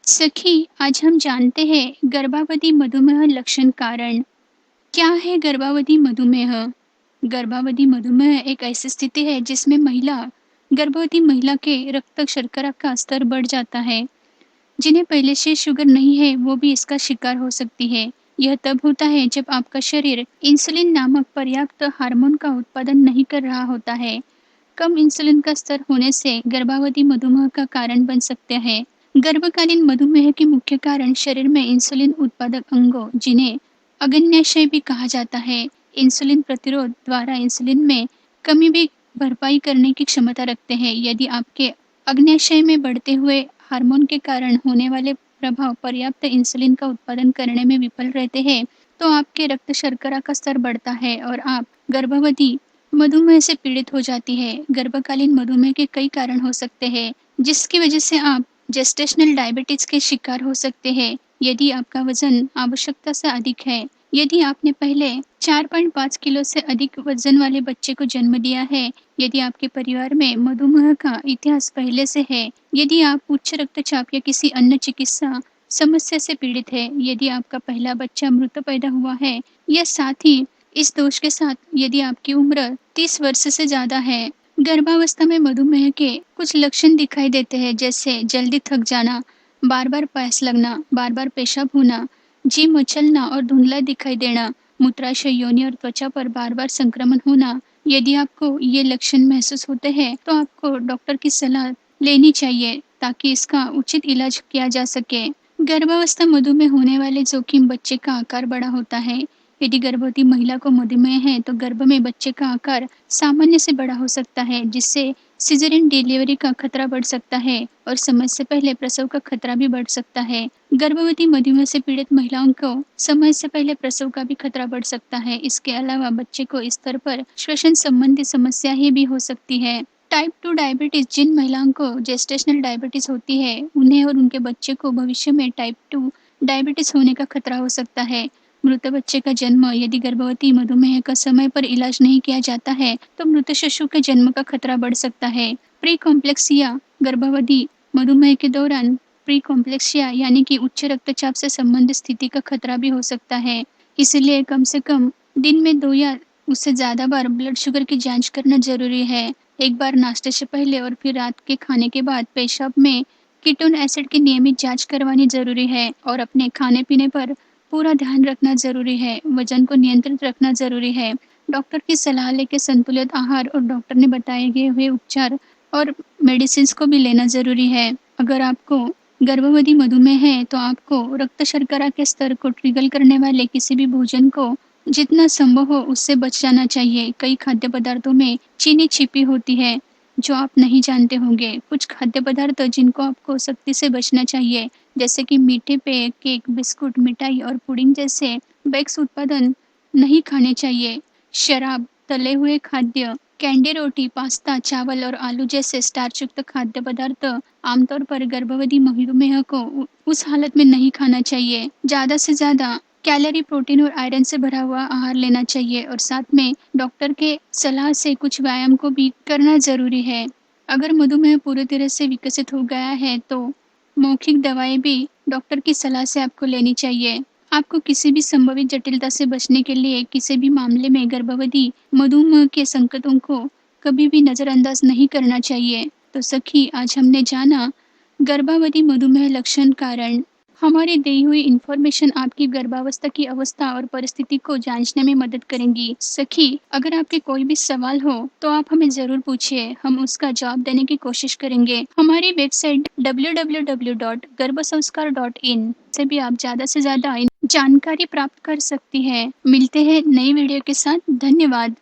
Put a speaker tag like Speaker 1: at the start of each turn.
Speaker 1: सखी, आज हम जानते हैं गर्भावधि मधुमेह लक्षण कारण। क्या है गर्भावधि मधुमेह? गर्भावधि मधुमेह एक ऐसी स्थिति है जिसमें गर्भवती महिला के रक्त शर्करा का स्तर बढ़ जाता है। जिन्हें पहले से शुगर नहीं है वो भी इसका शिकार हो सकती है। यह तब होता है जब आपका शरीर इंसुलिन नामक पर्याप्त हार्मोन का उत्पादन नहीं कर रहा होता है। कम इंसुलिन का स्तर होने से गर्भावधि मधुमेह का कारण बन सकते हैं। गर्भकालीन मधुमेह के मुख्य कारण शरीर में इंसुलिन उत्पादक अंगों, जिन्हें अग्न्याशय भी कहा जाता है, इंसुलिन प्रतिरोध द्वारा इंसुलिन में कमी भी भरपाई करने की क्षमता रखते हैं। यदि आपके अग्न्याशय में बढ़ते हुए हार्मोन के कारण होने वाले प्रभाव पर्याप्त इंसुलिन का उत्पादन करने में विफल रहते हैं, तो आपके रक्त शर्करा का स्तर बढ़ता है और आप गर्भवती मधुमेह से पीड़ित हो जाती है। गर्भकालीन मधुमेह के कई कारण हो सकते हैं, जिसकी वजह से आप जेस्टेशनल डायबिटीज के शिकार हो सकते हैं। यदि आपका वजन आवश्यकता से अधिक है, यदि आपने पहले 4.5 किलो से अधिक वजन वाले बच्चे को जन्म दिया है, यदि आपके परिवार में मधुमेह का इतिहास पहले से है, यदि आप उच्च रक्तचाप या किसी अन्य चिकित्सा समस्या से पीड़ित है, यदि आपका पहला बच्चा मृत पैदा हुआ है, या साथ ही इस दोष के साथ यदि आपकी उम्र 30 वर्ष से ज्यादा है। गर्भावस्था में मधुमेह के कुछ लक्षण दिखाई देते हैं, जैसे जल्दी थक जाना, बार बार प्यास लगना, बार बार पेशाब होना, जी मचलना और धुंधला दिखाई देना, मूत्राशय, योनि और त्वचा पर बार बार संक्रमण होना। यदि आपको ये लक्षण महसूस होते हैं तो आपको डॉक्टर की सलाह लेनी चाहिए ताकि इसका उचित इलाज किया जा सके। गर्भावस्था मधुमेह होने वाले जोखिम: बच्चे का आकार बड़ा होता है। यदि गर्भवती महिला को मधुमेह है तो गर्भ में बच्चे का आकार सामान्य से बड़ा हो सकता है, जिससे सिजेरियन डिलीवरी का खतरा बढ़ सकता है और समय से पहले प्रसव का खतरा भी बढ़ सकता है। गर्भवती मधुमेह से पीड़ित महिलाओं को समय से पहले प्रसव का भी खतरा बढ़ सकता है। इसके अलावा बच्चे को इस स्तर पर श्वसन संबंधी समस्याएं भी हो सकती है। टाइप 2 डायबिटीज: जिन महिलाओं को जेस्टेशनल डायबिटीज होती है, उन्हें और उनके बच्चे को भविष्य में टाइप 2 डायबिटीज होने का खतरा हो सकता है। मृत बच्चे का जन्म: यदि गर्भवती मधुमेह का समय पर इलाज नहीं किया जाता है तो मृत शिशु के जन्म का खतरा बढ़ सकता है। प्री कॉम्प्लेक्सिया: गर्भवती मधुमेह के दौरान प्री कॉम्प्लेक्सिया यानी कि उच्च रक्तचाप से संबंधित स्थिति का खतरा भी हो सकता है। इसलिए कम से कम दिन में 2 या उससे ज्यादा बार ब्लड शुगर की जांच करना जरूरी है। एक बार नाश्ते से पहले और फिर रात के खाने के बाद पेशाब में कीटोन एसिड की नियमित जांच करवानी जरूरी है और अपने खाने पीने पर पूरा ध्यान रखना जरूरी है। वजन को नियंत्रित रखना जरूरी है। डॉक्टर की सलाह लेकर संतुलित आहार और डॉक्टर ने बताए गए हुए उपचार और मेडिसिन को भी लेना जरूरी है। अगर आपको गर्भवती मधुमेह है तो आपको रक्त शर्करा के स्तर को ट्रिगर करने वाले किसी भी भोजन को जितना संभव हो उससे बच जाना चाहिए। कई खाद्य पदार्थों में चीनी छिपी होती है जो आप नहीं जानते होंगे। कुछ खाद्य पदार्थ जिनको आपको सख्ती से बचना चाहिए, जैसे कि मीठे पेय, केक, बिस्कुट, मिठाई और पुडिंग जैसे बेक्स उत्पादन नहीं खाने चाहिए। शराब, तले हुए खाद्य, कैंडी, रोटी, पास्ता, चावल और आलू जैसे स्टार्च युक्त खाद्य पदार्थ आमतौर पर गर्भवती मधुमेह को उस हालत में नहीं खाना चाहिए। ज्यादा से ज्यादा कैलोरी, प्रोटीन और आयरन से भरा हुआ आहार लेना चाहिए और साथ में डॉक्टर के सलाह से कुछ व्यायाम को भी करना जरूरी है। अगर मधुमेह पूरी तरह से विकसित हो गया है तो मौखिक दवाएं भी डॉक्टर की सलाह से आपको लेनी चाहिए। आपको किसी भी संभावित जटिलता से बचने के लिए किसी भी मामले में गर्भवती मधुमेह के संकेतों को कभी भी नजरअंदाज नहीं करना चाहिए। तो सखी, आज हमने जाना गर्भावती मधुमेह लक्षण कारण। हमारी दी हुई इंफॉर्मेशन आपकी गर्भावस्था की अवस्था और परिस्थिति को जांचने में मदद करेंगी। सखी, अगर आपके कोई भी सवाल हो तो आप हमें जरूर पूछिए, हम उसका जवाब देने की कोशिश करेंगे। हमारी वेबसाइट www.garbhasanskar.in से भी आप ज्यादा से ज्यादा जानकारी प्राप्त कर सकती है। मिलते हैं नई वीडियो के साथ। धन्यवाद।